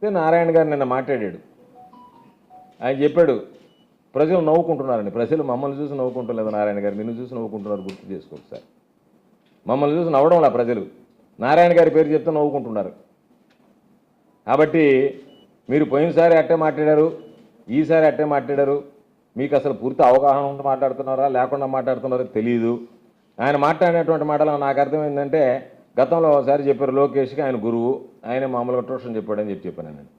నారాయణ గారు నిన్న మాట్లాడాడు. ఆయన చెప్పాడు ప్రజలు నవ్వుకుంటున్నారని. ప్రజలు మమ్మల్ని చూసి నవ్వుకుంటలేదు నారాయణ గారు, నిన్ను చూసి నవ్వుకుంటున్నారు, గుర్తు చేసుకో ఒకసారి. మమ్మల్ని చూసి నవ్వడంలా ప్రజలు, నారాయణ గారి పేరు చెప్తే నవ్వుకుంటున్నారు. కాబట్టి మీరు పోయినసారి అట్టే మాట్లాడారు, ఈసారి అట్టే మాట్లాడారు. మీకు అసలు పూర్తి అవగాహన ఉండి మాట్లాడుతున్నారా లేకుండా మాట్లాడుతున్నారో తెలియదు. ఆయన మాట్లాడినటువంటి మాటలు నాకు అర్థమైందంటే, గతంలో ఒకసారి చెప్పారు లోకేష్కి ఆయన గురువు, ఆయన మామూలుగా ట్యూషన్ చెప్పాడని చెప్పాను నేను.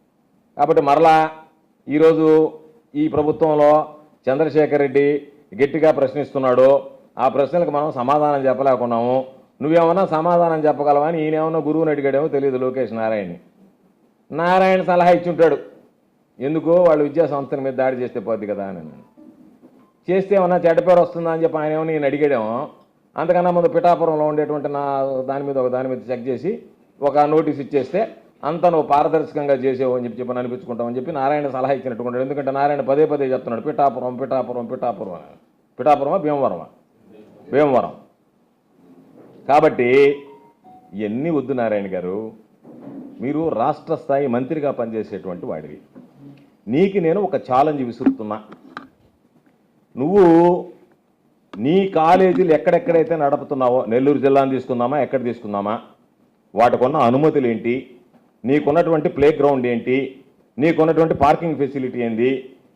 కాబట్టి మరలా ఈరోజు ఈ ప్రభుత్వంలో చంద్రశేఖర్ రెడ్డి గట్టిగా ప్రశ్నిస్తున్నాడు. ఆ ప్రశ్నలకు మనం సమాధానం చెప్పలేకున్నాము. నువ్వేమన్నా సమాధానం చెప్పగలవని ఈయనేమన్నా గురువుని అడిగాడేమో తెలియదు లోకేష్ నారాయణని. నారాయణ సలహా ఇచ్చుంటాడు, ఎందుకో వాళ్ళు విద్యా సంస్థల మీద దాడి చేస్తే పోద్ది కదా అని. చేస్తే ఏమన్నా చెడ్డ పేరు వస్తుందా అని చెప్పి ఆయన ఏమో నేను అడిగాడేమో. అంతకన్నా ముందు పిఠాపురంలో ఉండేటువంటి దాని మీద చెక్ చేసి ఒక నోటీస్ ఇచ్చేస్తే అంతా నువ్వు పారదర్శకంగా చేసేవు అని చెప్పి అనిపించుకుంటామని చెప్పి నారాయణ సలహా ఇచ్చినట్టుకుంటాడు. ఎందుకంటే నారాయణ పదే చెప్తున్నాడు పిఠాపురం పిఠాపురం పిఠాపురం అని. పిఠాపురమా భీమవరం. కాబట్టి ఇవన్నీ వద్దు నారాయణ గారు. మీరు రాష్ట్ర స్థాయి మంత్రిగా పనిచేసేటువంటి వాడివి. నీకు నేను ఒక ఛాలెంజ్ విసురుతున్నా. నువ్వు నీ కాలేజీలు ఎక్కడెక్కడైతే నడుపుతున్నావో, నెల్లూరు జిల్లాను తీసుకుందామా ఎక్కడ తీసుకుందామా, వాటికున్న అనుమతులు ఏంటి, నీకున్నటువంటి ప్లే గ్రౌండ్ ఏంటి, నీకున్నటువంటి పార్కింగ్ ఫెసిలిటీ ఏంది,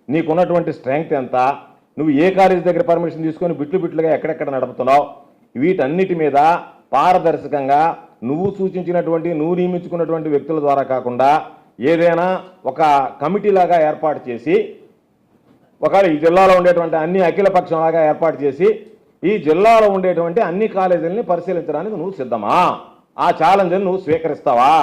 నీకున్నటువంటి స్ట్రెంగ్త్ ఎంత, నువ్వు ఏ కాలేజీ దగ్గర పర్మిషన్ తీసుకొని బిట్లుగా ఎక్కడెక్కడ నడుపుతున్నావు, వీటన్నిటి మీద పారదర్శకంగా నువ్వు సూచించినటువంటి నువ్వు నియమించుకున్నటువంటి వ్యక్తుల ద్వారా కాకుండా ఏదైనా ఒక కమిటీలాగా ఏర్పాటు చేసి, ఒకవేళ ఈ జిల్లాలో ఉండేటువంటి అన్ని అఖిలపక్షంలాగా ఏర్పాటు చేసి ఈ జిల్లాలో ఉండేటువంటి అన్ని కాలేజీలని పరిశీలించడానికి నువ్వు సిద్ధమా? ఆ ఛాలెంజ్ని నువ్వు స్వీకరిస్తావా?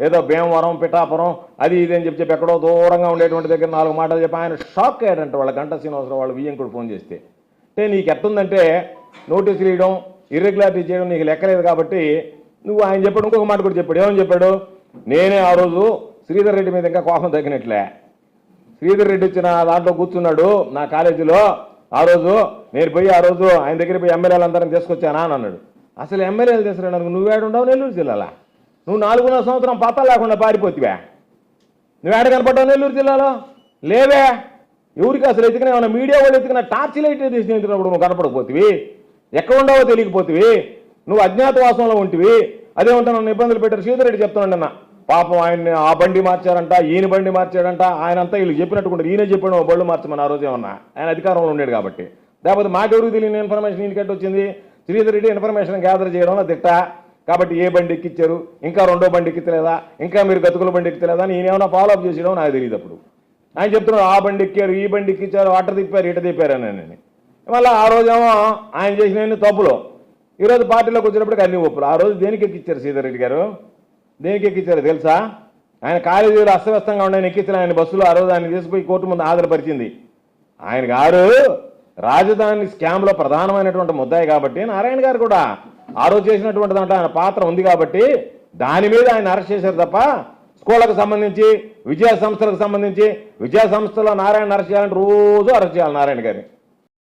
ఏదో భీమవరం పిఠాపురం అది ఇది అని చెప్పి ఎక్కడో దూరంగా ఉండేటువంటి దగ్గర 4 మాటలు చెప్పి ఆయన షాక్ అయ్యాడంట. వాళ్ళ గంటా శ్రీనివాసరావు వాళ్ళు వియ్యంకుడు ఫోన్ చేస్తే. అంటే నీకు ఎట్టుందంటే నోటీసులు ఇవ్వడం, ఇర్రెగ్యులారిటీ చేయడం నీకు లెక్కలేదు. కాబట్టి నువ్వు ఆయన చెప్పాడు, ఇంకొక మాట కూడా చెప్పాడు. ఏమని చెప్పాడు? నేనే ఆ రోజు శ్రీధర్ రెడ్డి మీద ఇంకా కోపం తగ్గినట్లే. శ్రీధర్ రెడ్డి వచ్చిన దాంట్లో కూర్చున్నాడు నా కాలేజీలో. ఆ రోజు నేను పోయి ఆ రోజు ఆయన దగ్గర పోయి ఎమ్మెల్యేలందరినీ తీసుకొచ్చానా అని అన్నాడు. అసలు ఎమ్మెల్యేలు తీసుకురాడు నువ్వేడుండవు నెల్లూరు జిల్లాలో? నువ్వు 4.5 సంవత్సరం పత్తా లేకుండా పారిపోతివే. నువ్వేడ కనపడ్డావు నెల్లూరు జిల్లాలో? లేవే. ఎవరికి అసలు ఎత్తుకునే ఏమన్నా మీడియా వాళ్ళు ఎత్తుకున్న టార్చ్ లైట్ తీసుకునేటప్పుడు నువ్వు కనపడకపోతివి, ఎక్కడ ఉండవో తెలియకపోతివి, నువ్వు అజ్ఞాతవాసంలో ఉంటివి. అదేమంటా నన్ను ఇబ్బందులు పెట్టారు. శ్రీధర్ రెడ్డి చెప్తానన్న పాపం ఆయన్ని ఆ బండి మార్చారంట, ఈయన బండి మార్చాడంట, ఆయన అంతా వీళ్ళు చెప్పినట్టుకుంటారు. ఈయన చెప్పాడు బళ్ళు మార్చమని ఆ రోజు ఏమన్నా, ఆయన అధికారంలో ఉన్నాడు కాబట్టి. లేకపోతే మాకెవరికి తెలియని ఇన్ఫర్మేషన్ ఈయనకెట్టు వచ్చింది? శ్రీధర్ రెడ్డి ఇన్ఫర్మేషన్ గ్యాదర్ చేయడంలో దిట్ట. కాబట్టి ఏ బండి ఎక్కిచ్చారు, ఇంకా 2వ బండి ఎక్కితలేదా, ఇంకా మీరు గతుకుల బండి ఎక్కితలేదా అని ఈయన ఏమైనా ఫాలోఅప్ చేసేయడం నాకు తెలియదు. అప్పుడు ఆయన చెప్తున్నాడు ఆ బండి ఎక్కారు, ఈ బండి ఎక్కిచ్చారు, అట్ట తిప్పారు, ఇట తిప్పారు అని. మళ్ళీ ఆ రోజేమో ఆయన చేసిన తప్పులు, ఈరోజు పార్టీలోకి వచ్చినప్పటికీ అన్ని ఒప్పులు. ఆ రోజు దేనికి ఎక్కిచ్చారు శ్రీధర్ రెడ్డి గారు? దేనికి ఎక్కిచ్చారు తెలుసా? ఆయన కాలేజీలో అస్తవ్యస్తంగా ఉండే ఎక్కించిన ఆయన బస్సులో ఆ రోజు ఆయన తీసుకుపోయి కోర్టు ముందు హాజరుపరిచింది. ఆయన గారు రాజధాని స్కామ్లో ప్రధానమైనటువంటి ముద్దాయి కాబట్టి నారాయణ గారు కూడా ఆ రోజు చేసినటువంటి దాంట్లో ఆయన పాత్ర ఉంది కాబట్టి దాని మీద ఆయన అరెస్ట్ చేశారు తప్ప స్కూళ్ళకు సంబంధించి విద్యా సంస్థలకు సంబంధించి విద్యా సంస్థలో నారాయణ అరెస్ట్ చేయాలంటే రోజు అరెస్ట్ చేయాలి నారాయణ గారిని.